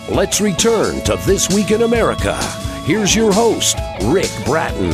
Let's return to This Week in America. Here's your host, Rick Bratton.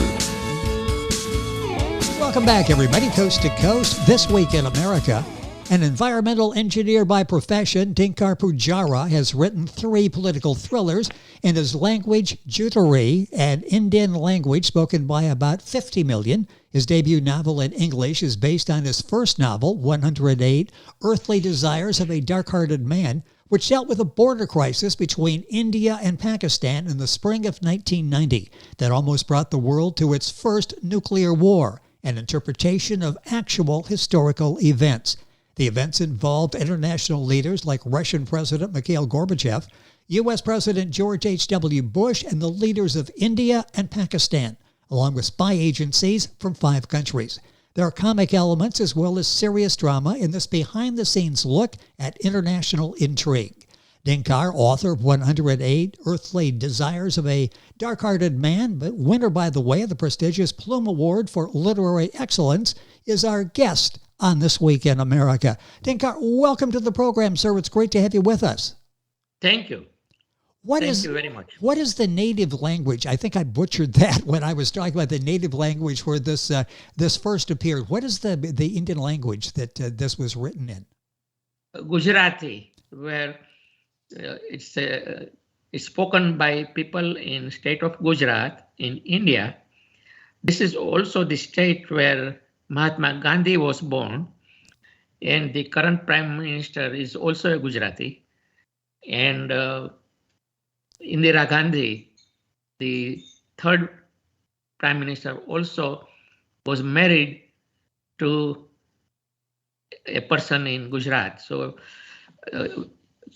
Welcome back, everybody, coast to coast. This Week in America. An environmental engineer by profession, Dinkar Pujara, has written 3 political thrillers in his language, Gujarati, an Indian language spoken by about 50 million. His debut novel in English is based on his first novel, 108 Earthly Desires of a Dark-Hearted Man, which dealt with a border crisis between India and Pakistan in the spring of 1990 that almost brought the world to its first nuclear war, an interpretation of actual historical events. The events involved international leaders like Russian President Mikhail Gorbachev, U.S. President George H.W. Bush, and the leaders of India and Pakistan, along with spy agencies from 5 countries. There are comic elements as well as serious drama in this behind-the-scenes look at international intrigue. Dinkar, author of 108 Earthly Desires of a Dark-Hearted Man, but winner, by the way, of the prestigious Plume Award for Literary Excellence, is our guest on This Week in America. Dinkar, welcome to the program, sir. It's great to have you with us. Thank you. Thank you very much. What is the native language? I think I butchered that when I was talking about the native language where this first appeared. What is the Indian language that this was written in? Gujarati, where it's spoken by people in state of Gujarat in India. This is also the state where Mahatma Gandhi was born, and the current Prime Minister is also a Gujarati. And Indira Gandhi, the third Prime Minister, also was married to a person in Gujarat. So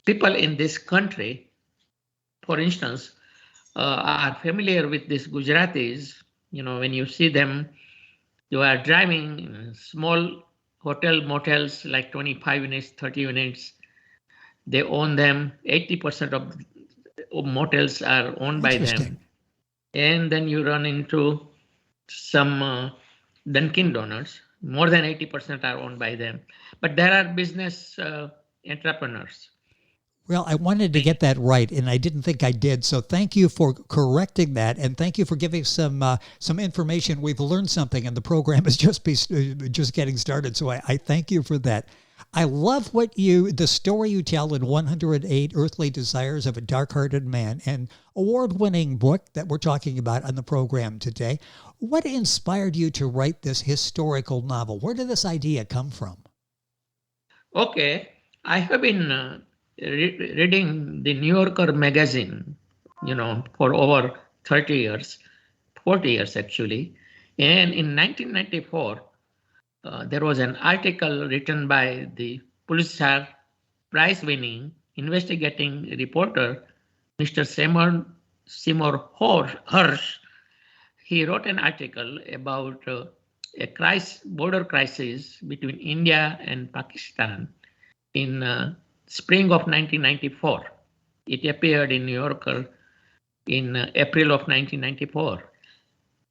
people in this country, for instance, are familiar with these Gujaratis. You know, when you see them, you are driving in small hotel motels like 25 units, 30 units. They own them. 80% of motels are owned by them. And then you run into some Dunkin' Donuts. More than 80% are owned by them. But there are business entrepreneurs. Well, I wanted to get that right, and I didn't think I did. So thank you for correcting that, and thank you for giving some information. We've learned something, and the program is just getting started. So I thank you for that. I love the story you tell in 108 Earthly Desires of a Dark-Hearted Man, an award-winning book that we're talking about on the program today. What inspired you to write this historical novel? Where did this idea come from? Okay, I have been reading the New Yorker magazine, for over 30 years, 40 years actually. And in 1994, there was an article written by the Pulitzer Prize-winning investigating reporter, Mr. Seymour Hersh. He wrote an article about a border crisis between India and Pakistan in spring of 1994. It appeared in New Yorker in April of 1994.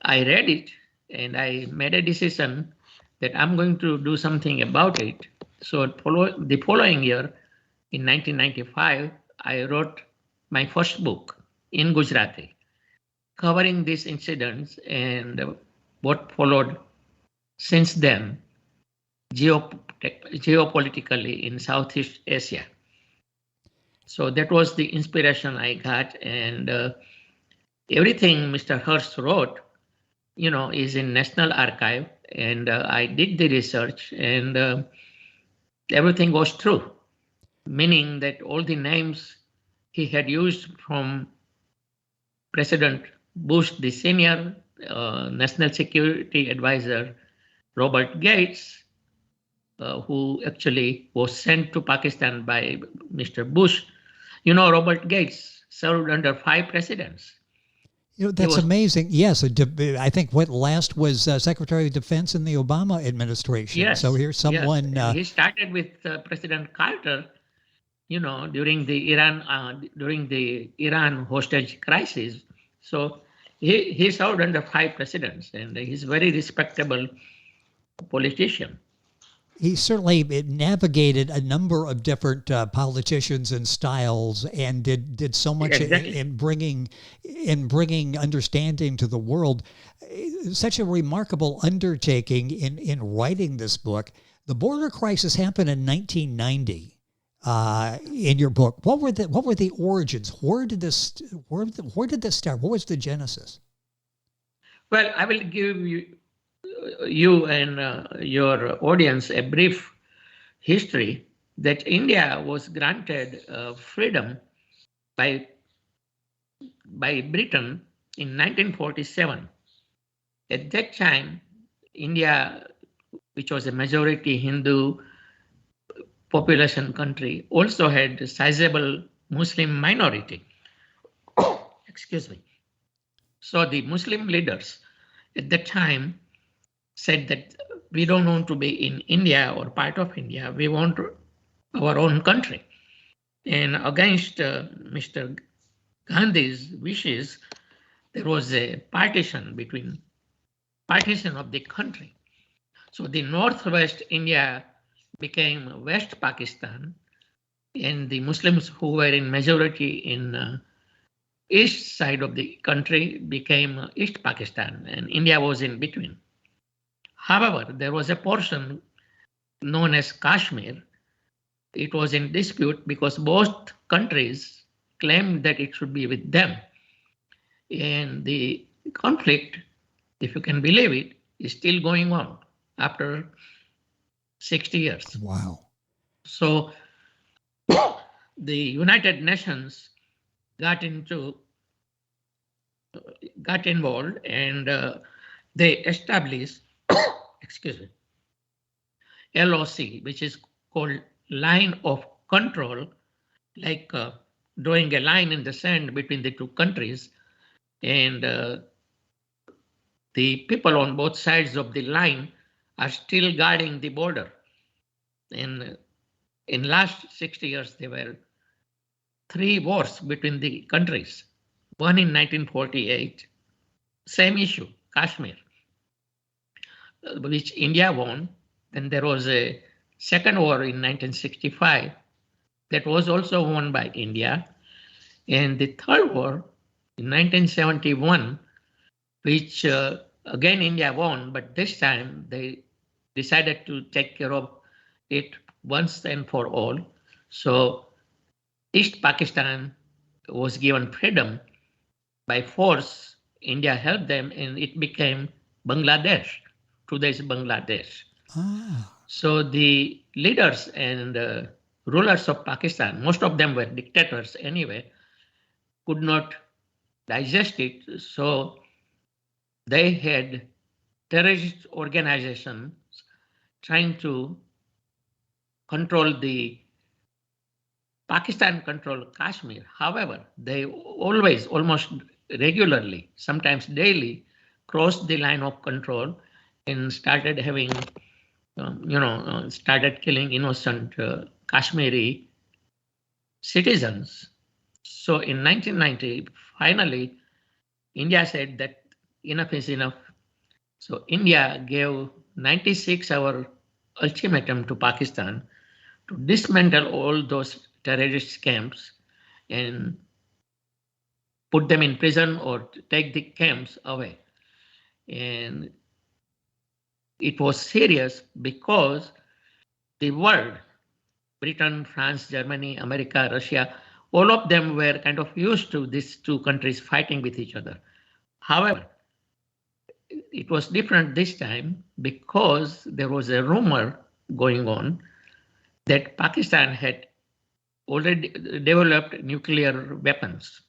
I read it and I made a decision that I'm going to do something about it. So the following year, in 1995, I wrote my first book in Gujarati, covering these incidents and what followed since then, geopolitically in Southeast Asia. So that was the inspiration I got, and everything Mr. Hersh wrote, is in National Archive, and I did the research, and everything was true, meaning that all the names he had used from President Bush, the senior National Security Advisor, Robert Gates, who actually was sent to Pakistan by Mr. Bush. Robert Gates served under 5 presidents. That's amazing. Yes, I think what last was Secretary of Defense in the Obama administration. Yes. So here's someone. Yes. He started with President Carter, during the Iran hostage crisis. So he served under 5 presidents, and he's a very respectable politician. he certainly navigated a number of different politicians and styles, and did so much Exactly. in bringing understanding to the world. Such a remarkable undertaking in writing this book. The border crisis happened in 1990. In your book, what were the origins? Where did this start? What was the genesis? Well, I will give you and your audience a brief history that India was granted freedom by Britain in 1947. At that time, India, which was a majority Hindu population country, also had a sizable Muslim minority. Excuse me. So the Muslim leaders at that time said that we don't want to be in India or part of India. We want our own country. And against Mr. Gandhi's wishes, there was a partition of the country. So the northwest India became West Pakistan, and the Muslims who were in majority in east side of the country became East Pakistan, and India was in between. However, there was a portion known as Kashmir. It was in dispute because both countries claimed that it should be with them. And the conflict, if you can believe it, is still going on after 60 years. Wow. So the United Nations got involved, and they established LOC, which is called line of control, like drawing a line in the sand between the two countries, and the people on both sides of the line are still guarding the border. And in last 60 years, there were 3 wars between the countries. One in 1948, same issue, Kashmir, which India won. Then there was a second war in 1965 that was also won by India. And the third war in 1971, which again India won, but this time they decided to take care of it once and for all. So East Pakistan was given freedom by force. India helped them, and it became Bangladesh. Today's Bangladesh. So the leaders and rulers of Pakistan, most of them were dictators anyway, could not digest it. So they had terrorist organizations trying to control the Pakistan controlled Kashmir. However, they always, almost regularly, sometimes daily, crossed the line of control and started having, started killing innocent Kashmiri citizens. So in 1990, finally, India said that enough is enough. So India gave 96-hour ultimatum to Pakistan to dismantle all those terrorist camps and put them in prison or take the camps away. And it was serious because the world, Britain, France, Germany, America, Russia, all of them were kind of used to these two countries fighting with each other. However, it was different this time because there was a rumor going on that Pakistan had already developed nuclear weapons.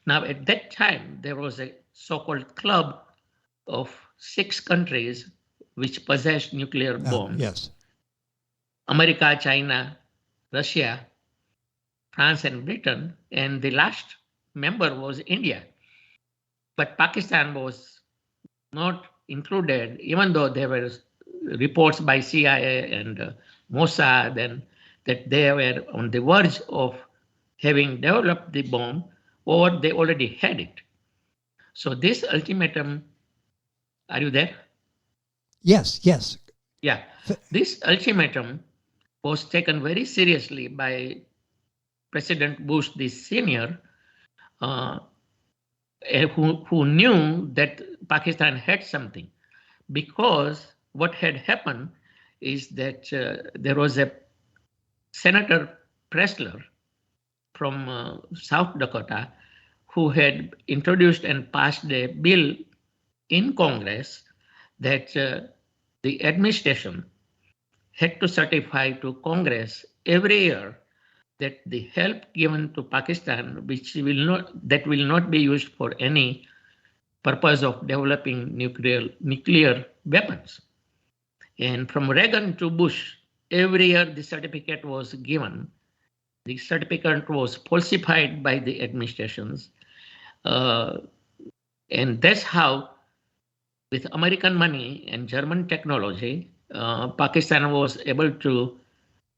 Now, at that time, there was a so-called club of 6 countries which possessed nuclear bombs. Yes. America, China, Russia, France, and Britain, and the last member was India. But Pakistan was not included, even though there were reports by CIA and Mossad and that they were on the verge of having developed the bomb, or they already had it. So this ultimatum, are you there? Yes. Yeah, this ultimatum was taken very seriously by President Bush the senior, uh, who knew that Pakistan had something, because what had happened is that there was a Senator Pressler from South Dakota who had introduced and passed a bill in Congress that the administration had to certify to Congress every year that the help given to Pakistan, that will not be used for any purpose of developing nuclear weapons. And from Reagan to Bush, every year the certificate was given. The certificate was falsified by the administrations. And that's how, with American money and German technology, Pakistan was able to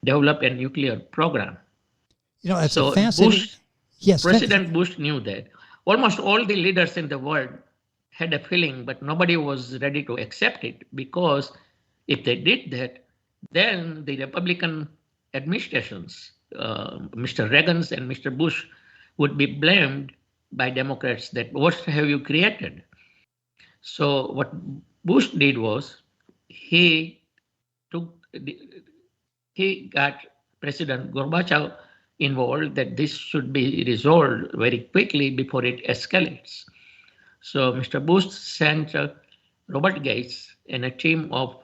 develop a nuclear program. You know, it's so fascinating. Yes, President Bush knew that. Almost all the leaders in the world had a feeling, but nobody was ready to accept it, because if they did that, then the Republican administrations, Mr. Reagan's and Mr. Bush, would be blamed by Democrats that what have you created? So what Bush did was he got President Gorbachev involved that this should be resolved very quickly before it escalates. So Mr. Bush sent Robert Gates and a team of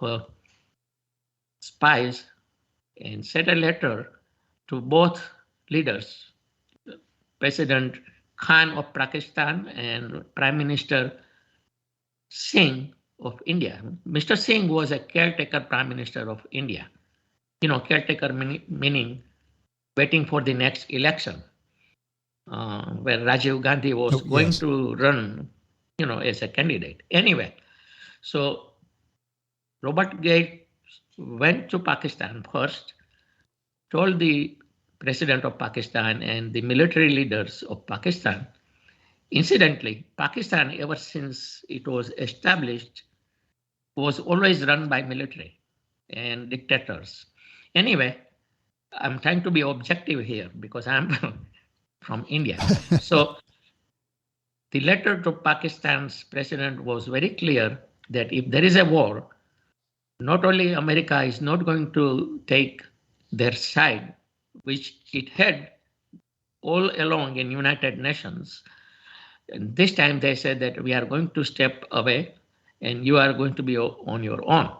spies and sent a letter to both leaders, President Khan of Pakistan and Prime Minister Singh of India. Mr. Singh was a caretaker Prime Minister of India. You know, caretaker meaning waiting for the next election, where Rajiv Gandhi was going to run, you know, as a candidate. Anyway, so Robert Gates went to Pakistan first, told the president of Pakistan and the military leaders of Pakistan. Incidentally, Pakistan, ever since it was established, was always run by military and dictators. Anyway, I'm trying to be objective here because I'm from India. So the letter to Pakistan's president was very clear that if there is a war, not only America is not going to take their side, which it had all along in United Nations. And this time they said that we are going to step away and you are going to be on your own.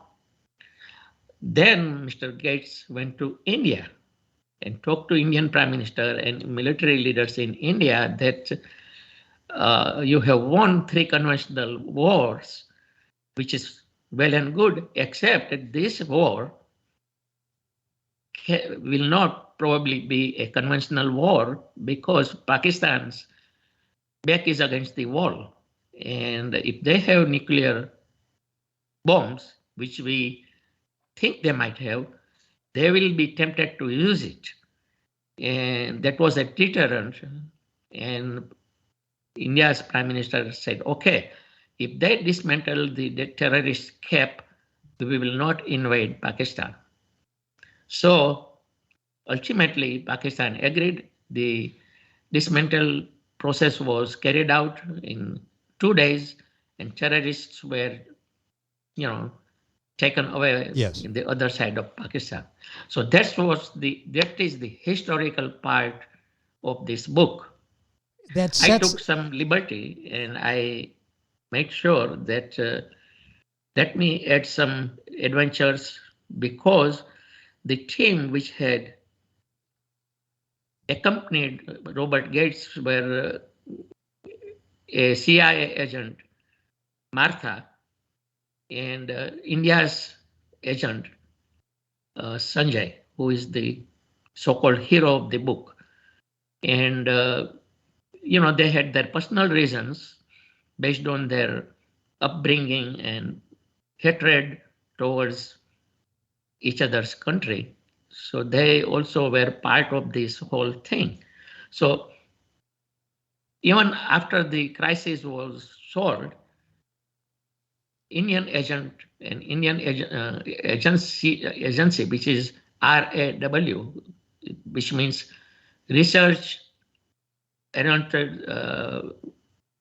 Then Mr. Gates went to India and talked to Indian Prime Minister and military leaders in India that you have won 3 conventional wars, which is well and good, except that this war will not probably be a conventional war because Pakistan's back is against the wall. And if they have nuclear bombs, which we think they might have, they will be tempted to use it. And that was a deterrent. And India's Prime Minister said, okay, if they dismantle the terrorist camp, we will not invade Pakistan. So ultimately, Pakistan agreed. The dismantle process was carried out in 2 days, and terrorists were, you know, taken away in the other side of Pakistan. So that is the historical part of this book. I took some liberty and I made sure that let me add some adventures, because the team which had accompanied Robert Gates were a CIA agent, Martha, and India's agent, Sanjay, who is the so-called hero of the book. And, you know, they had their personal reasons based on their upbringing and hatred towards each other's country. So they also were part of this whole thing. So even after the crisis was solved, Indian agent, an Indian agency, which is RAW, which means research oriented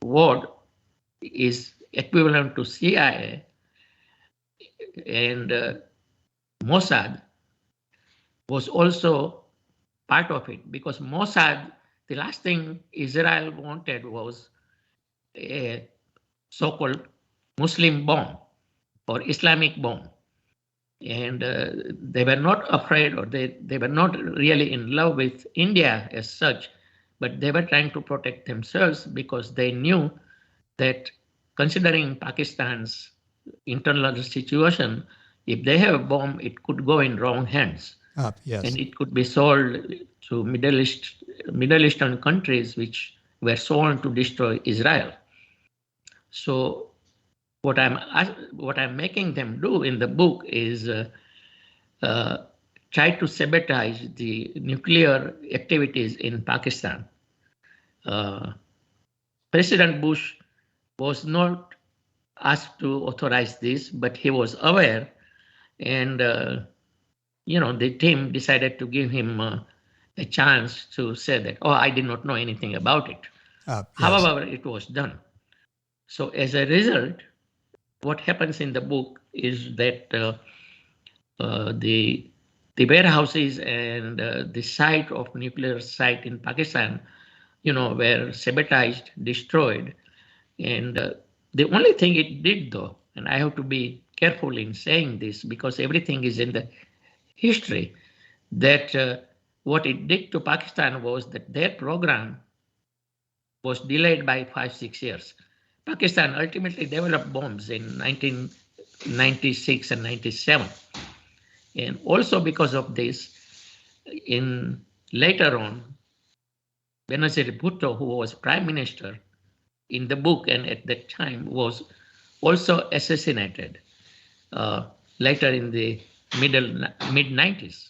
word is equivalent to CIA, and Mossad was also part of it, because Mossad, the last thing Israel wanted was a so-called Muslim bomb or Islamic bomb. And they were not afraid, or they were not really in love with India as such, but they were trying to protect themselves because they knew that, considering Pakistan's internal situation, if they have a bomb, it could go in wrong hands. Yes. And it could be sold to Middle Eastern countries, which were sold to destroy Israel. So what I'm making them do in the book is try to sabotage the nuclear activities in Pakistan. President Bush was not asked to authorize this, but he was aware, and the team decided to give him a chance to say that, oh, I did not know anything about it. Yes. However, it was done. So as a result, what happens in the book is that the warehouses and the site of nuclear site in Pakistan, were sabotaged, destroyed. And the only thing it did, though, and I have to be careful in saying this because everything is in the history, that what it did to Pakistan was that their program was delayed by 5-6 years. Pakistan ultimately developed bombs in 1996 and 97. And also because of this, later on, Benazir Bhutto, who was prime minister in the book and at that time, was also assassinated later in the mid-90s.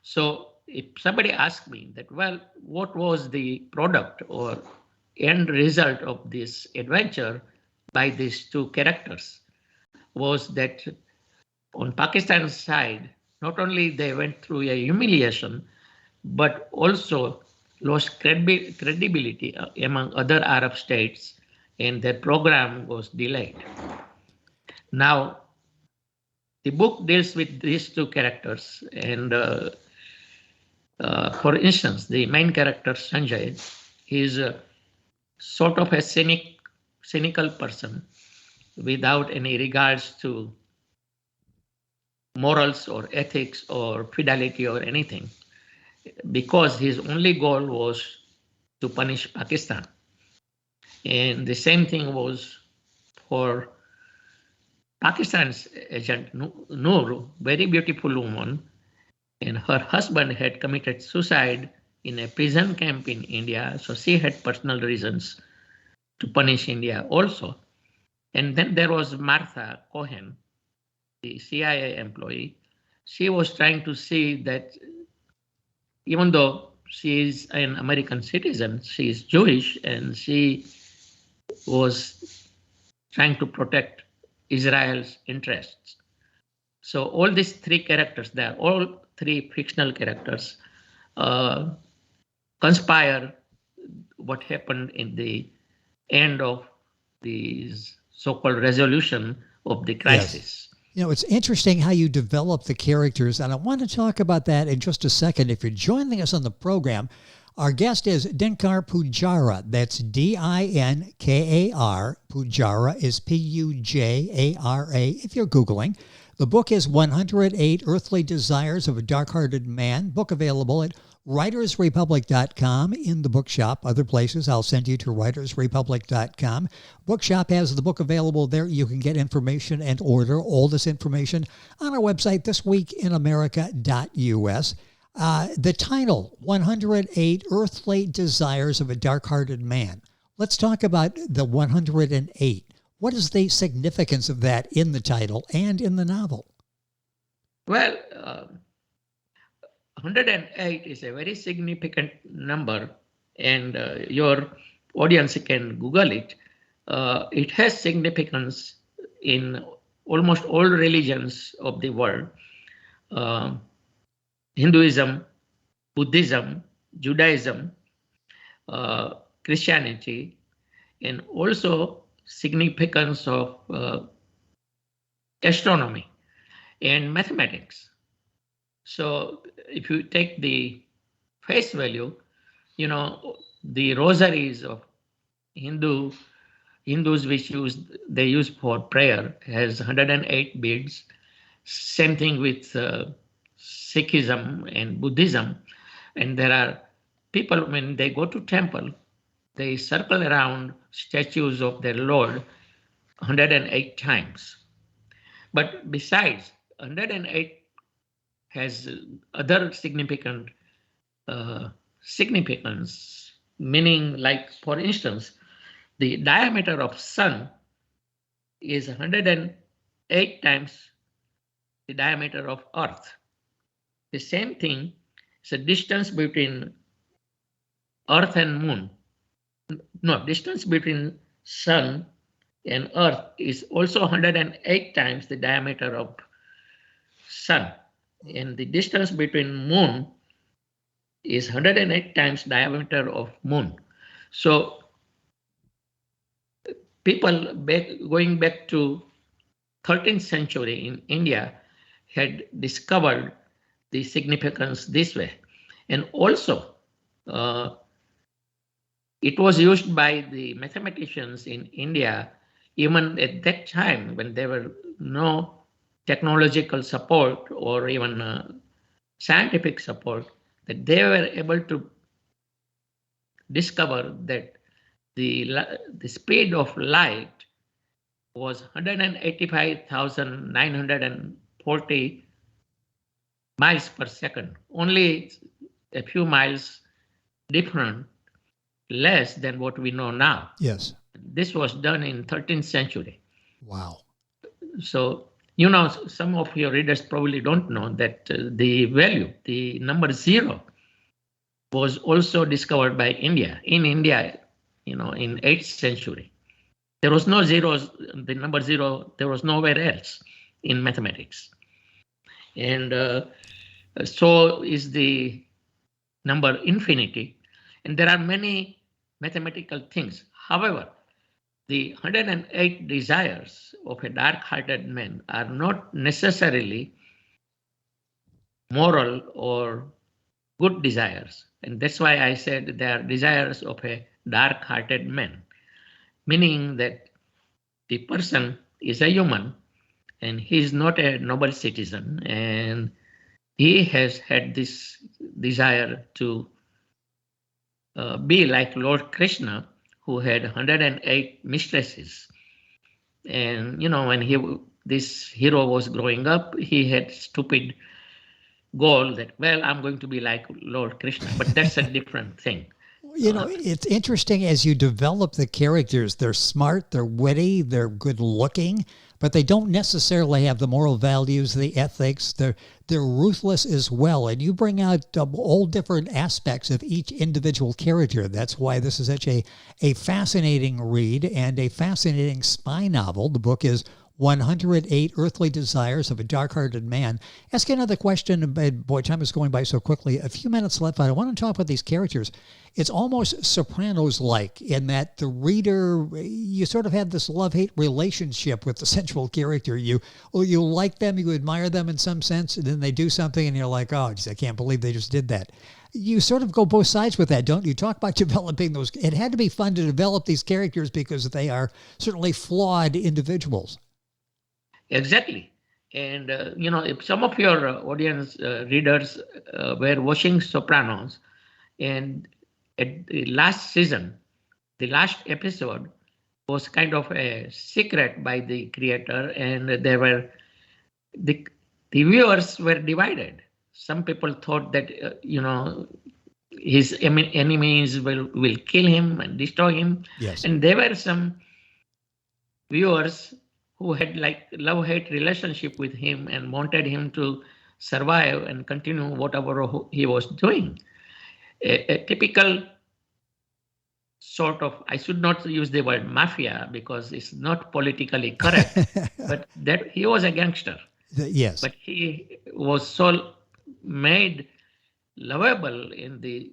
So if somebody asked me that, well, what was the product or end result of this adventure by these two characters, was that on Pakistan's side, not only they went through a humiliation, but also lost credibility among other Arab states, and their program was delayed. Now, the book deals with these two characters, and for instance, the main character, Sanjay, is sort of a cynical person without any regards to morals or ethics or fidelity or anything, because his only goal was to punish Pakistan. And the same thing was for Pakistan's agent, Noor, very beautiful woman, and her husband had committed suicide in a prison camp in India, so she had personal reasons to punish India also. And then there was Martha Cohen, the CIA employee. She was trying to see that even though she is an American citizen, she is Jewish, and she was trying to protect Israel's interests. So all these three characters, they are all three fictional characters, conspire what happened in the end of the so-called resolution of the crisis. Yes. It's interesting how you develop the characters, and I want to talk about that in just a second. If you're joining us on the program, our guest is Dinkar Pujara. That's Dinkar. Pujara is Pujara if you're Googling. The book is 108 Earthly Desires of a Dark-Hearted Man. Book available at writersrepublic.com, in the bookshop. Other places, I'll send you to writersrepublic.com. Bookshop has the book available there. You can get information and order all this information on our website, thisweekinamerica.us. The title, 108 Earthly Desires of a Dark-Hearted Man. Let's talk about the 108. What is the significance of that in the title and in the novel? Well, 108 is a very significant number, and your audience can Google it. It has significance in almost all religions of the world, Hinduism, Buddhism, Judaism, Christianity, and also significance of astronomy and mathematics. So if you take the face value, the rosaries of Hindus which they use for prayer has 108 beads. Same thing with Sikhism and Buddhism. And there are people, when they go to temple, they circle around statues of their Lord 108 times. But besides, 108 has other significance, meaning, like, for instance, the diameter of sun is 108 times the diameter of Earth. The same thing is the distance between Earth and Moon. No, distance between Sun and Earth is also 108 times the diameter of Sun. And the distance between Moon is 108 times diameter of Moon. So people going back to 13th century in India had discovered the significance this way. And also, it was used by the mathematicians in India, even at that time when there were no technological support or even scientific support, that they were able to discover that the speed of light was 185,940 miles per second, only a few miles different, less than what we know now. Yes. This was done in 13th century. Wow. So, some of your readers probably don't know that the number 0, was also discovered by India. In India, in 8th century. There was no zeros, the number 0, there was nowhere else in mathematics. And so is the number infinity. And there are many mathematical things. However, the 108 desires of a dark-hearted man are not necessarily moral or good desires. And that's why I said they are desires of a dark-hearted man, meaning that the person is a human and he is not a noble citizen, and he has had this desire to be like Lord Krishna, who had 108 mistresses. And when this hero was growing up, he had stupid goal that, well, I'm going to be like Lord Krishna, but that's a different thing. It's interesting as you develop the characters. They're smart, they're witty, they're good looking, but they don't necessarily have the moral values, the ethics. They're ruthless as well. And you bring out all different aspects of each individual character. That's why this is such a fascinating read and a fascinating spy novel. The book is 108 Earthly Desires of a Dark-Hearted Man. Ask another question. Boy, time is going by so quickly. A few minutes left. I want to talk about these characters. It's almost Sopranos-like in that the reader, you sort of have this love-hate relationship with the central character. You like them, you admire them in some sense, and then they do something and you're like, oh, geez, I can't believe they just did that. You sort of go both sides with that, don't you? Talk about developing those. It had to be fun to develop these characters because they are certainly flawed individuals. Exactly. And, if some of your audience readers were watching Sopranos, and at the last season, the last episode was kind of a secret by the creator, and the viewers were divided. Some people thought that, his enemies will kill him and destroy him. Yes. And there were some viewers who had like love-hate relationship with him and wanted him to survive and continue whatever he was doing. A typical sort of, I should not use the word mafia because it's not politically correct, but that he was a gangster. Yes. But he was so made lovable in the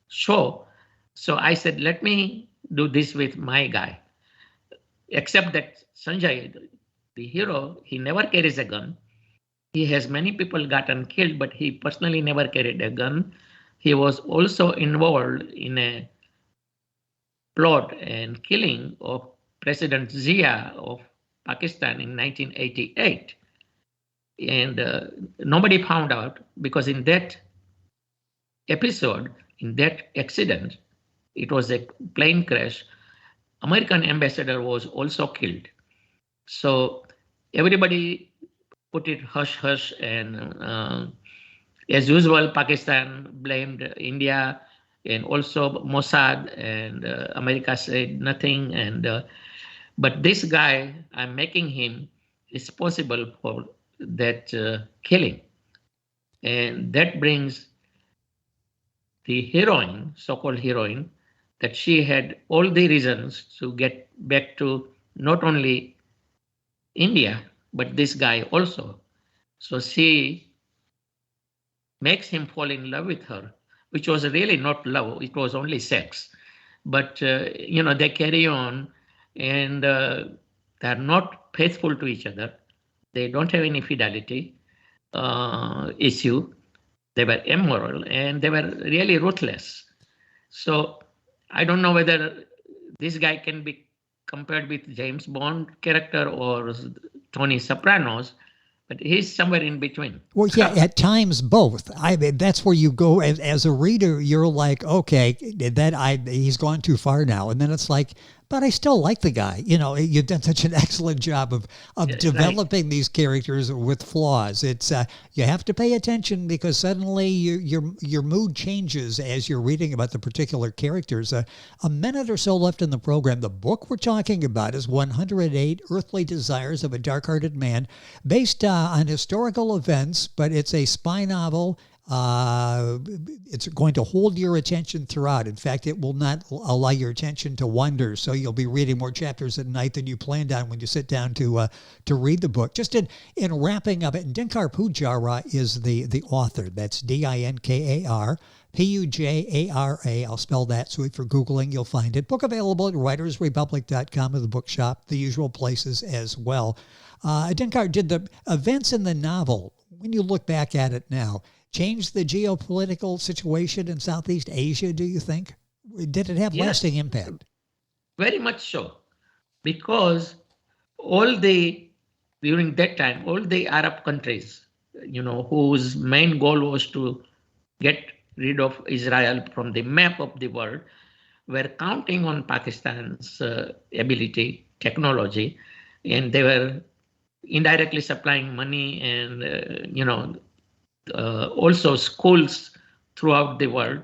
show. So I said, let me do this with my guy. Except that Sanjay, the hero, he never carries a gun. He has many people gotten killed, but he personally never carried a gun. He was also involved in a plot and killing of President Zia of Pakistan in 1988. And nobody found out because in that episode, in that accident, it was a plane crash. American ambassador was also killed. So everybody put it hush hush, and as usual, Pakistan blamed India and also Mossad, and America said nothing. And but this guy, I'm making him responsible for that killing, and that brings the heroine, so-called heroine, that she had all the reasons to get back to not only India, but this guy also. So she makes him fall in love with her, which was really not love, it was only sex. But, they carry on, and they're not faithful to each other. They don't have any fidelity issue. They were immoral, and they were really ruthless. So I don't know whether this guy can be compared with James Bond character or Tony Sopranos, but he's somewhere in between. Well, yeah, at times both. I mean, that's where you go as a reader. You're like, okay, he's gone too far now, and then it's like, but I still like the guy. You've done such an excellent job of developing these characters with flaws. It's you have to pay attention because suddenly your mood changes as you're reading about the particular characters. A minute or so left in the program. The book we're talking about is 108 Earthly Desires of a Dark-Hearted Man, based on historical events, but it's a spy novel. It's going to hold your attention throughout. In fact, it will not allow your attention to wander. So you'll be reading more chapters at night than you planned on when you sit down to read the book. Just in wrapping up it, Dinkar Pujara is the author. That's Dinkar Pujara. I'll spell that so for Googling you'll find it. Book available at writersrepublic.com or the bookshop, the usual places as well. Dinkar, did the events in the novel, when you look back at it now, change the geopolitical situation in Southeast Asia, do you think? Did it have lasting impact? Very much so. Because during that time, all the Arab countries, whose main goal was to get rid of Israel from the map of the world, were counting on Pakistan's ability, technology, and they were indirectly supplying money and, also schools throughout the world.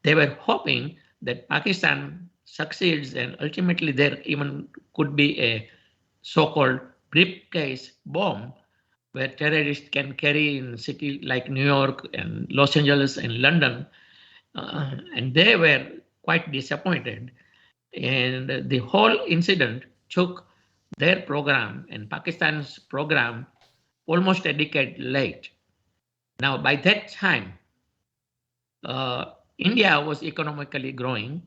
They were hoping that Pakistan succeeds, and ultimately there even could be a so-called briefcase bomb where terrorists can carry in cities like New York and Los Angeles and London. And they were quite disappointed. And the whole incident took their program and Pakistan's program almost a decade late. Now, by that time, India was economically growing,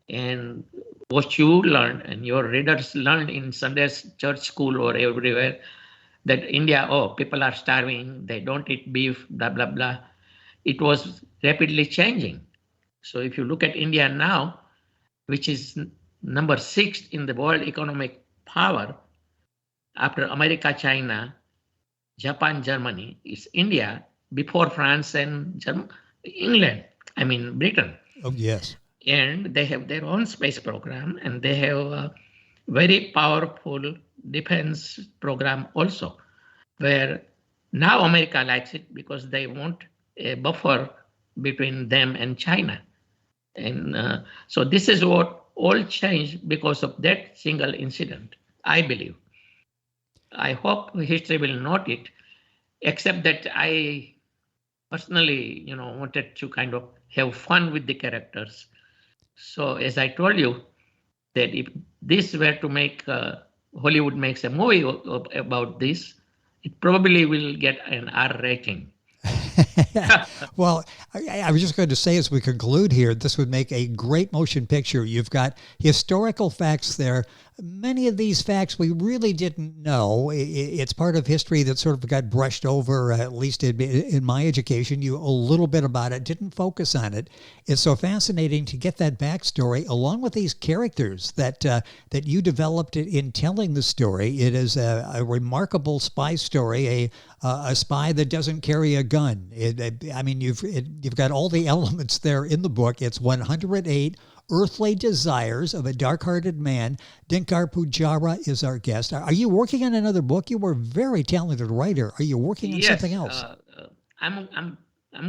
and what you learned and your readers learned in Sunday's church school or everywhere, that India, people are starving, they don't eat beef, blah, blah, blah. It was rapidly changing. So if you look at India now, which is number 6 in the world economic power, after America, China, Japan, Germany, it's India before France and Britain. Oh, yes. And they have their own space program, and they have a very powerful defense program also, where now America likes it because they want a buffer between them and China. And so this is what all changed because of that single incident, I believe. I hope history will note it, except that I personally, wanted to kind of have fun with the characters. So as I told you, that if this were to make Hollywood makes a movie about this, it probably will get an R rating. Well, I was just going to say as we conclude here, this would make a great motion picture. You've got historical facts there. Many of these facts we really didn't know. It's part of history that sort of got brushed over, at least in my education. You a little bit about it, didn't focus on it. It's so fascinating to get that backstory along with these characters that you developed in telling the story. It is a remarkable spy story, a spy that doesn't carry a gun. You've got all the elements there in the book. It's 108 Earthly Desires of a Dark-Hearted Man. Dinkar Pujara is our guest. Are you working on another book? You were a very talented writer. Are you working on something else? I'm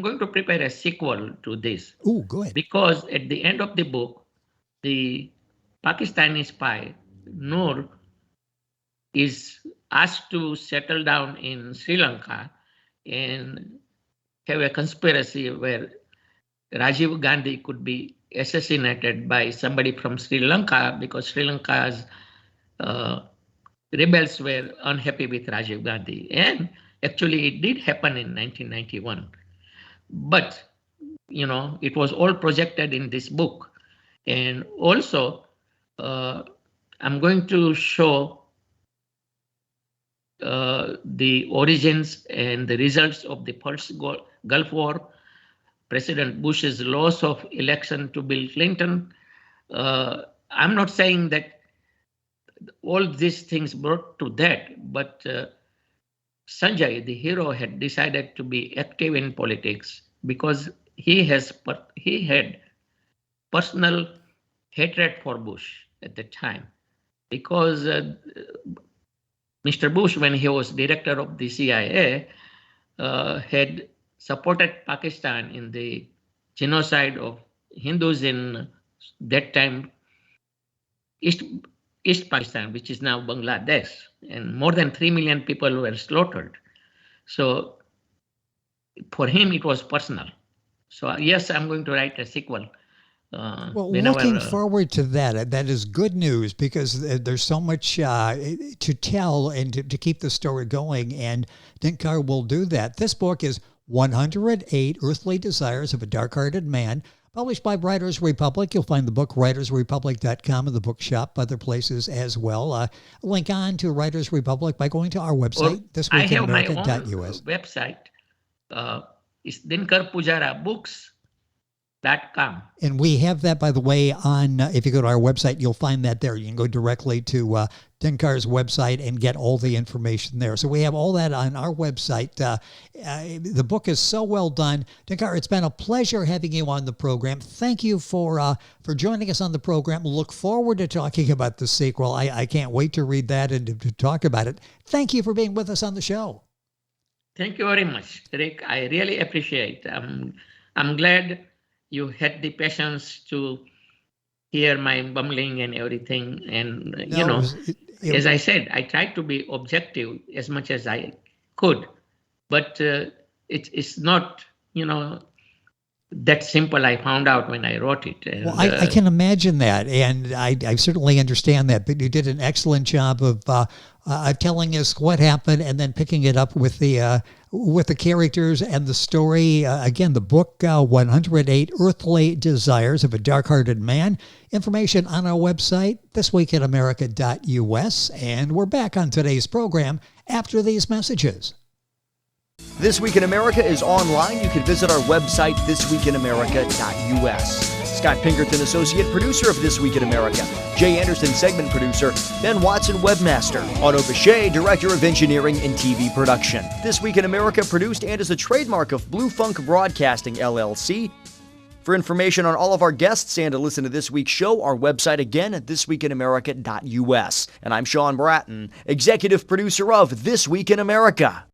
going to prepare a sequel to this. Oh, good. Because at the end of the book, the Pakistani spy Noor is asked to settle down in Sri Lanka and have a conspiracy where Rajiv Gandhi could be assassinated by somebody from Sri Lanka because Sri Lanka's rebels were unhappy with Rajiv Gandhi. And actually it did happen in 1991. But, it was all projected in this book. And also, I'm going to show the origins and the results of the first Gulf War, President Bush's loss of election to Bill Clinton. I'm not saying that all these things brought to that, but Sanjay, the hero, had decided to be active in politics because he had personal hatred for Bush at the time. Because Mr. Bush, when he was director of the CIA, had supported Pakistan in the genocide of Hindus in that time East Pakistan, which is now Bangladesh, and more than 3 million people were slaughtered. So for him, it was personal. So yes, I'm going to write a sequel. Looking forward to that. That is good news because there's so much to tell and to keep the story going, and Dinkar will do that. This book is 108 Earthly Desires of a Dark-Hearted Man, published by Writers Republic. You'll find the book writersrepublic.com in the bookshop, other places as well. Link on to Writers Republic by going to our website, thisweekinamerica.us. I have my own website. It's Dinkar Pujara Books.com. And we have that, by the way, on, if you go to our website, you'll find that there. You can go directly to Dinkar's website and get all the information there. So we have all that on our website. The book is so well done. Dinkar, it's been a pleasure having you on the program. Thank you for joining us on the program. Look forward to talking about the sequel. I can't wait to read that and to talk about it. Thank you for being with us on the show. Thank you very much, Rick. I really appreciate it. I'm glad you had the patience to hear my bumbling and everything. And, as I said, I tried to be objective as much as I could, but it's not, that simple. I found out when I wrote it. And, well, I can imagine that, and I certainly understand that, but you did an excellent job of telling us what happened and then picking it up with the characters and the story. Again, the book, 108 Earthly Desires of a Dark-Hearted Man. Information on our website, thisweekinamerica.us. And we're back on today's program after these messages. This Week in America is online. You can visit our website, thisweekinamerica.us. Scott Pinkerton, Associate Producer of This Week in America. Jay Anderson, Segment Producer. Ben Watson, Webmaster. Otto Bechet, Director of Engineering and TV Production. This Week in America produced and is a trademark of Blue Funk Broadcasting, LLC. For information on all of our guests and to listen to this week's show, our website again at thisweekinamerica.us. And I'm Sean Bratton, Executive Producer of This Week in America.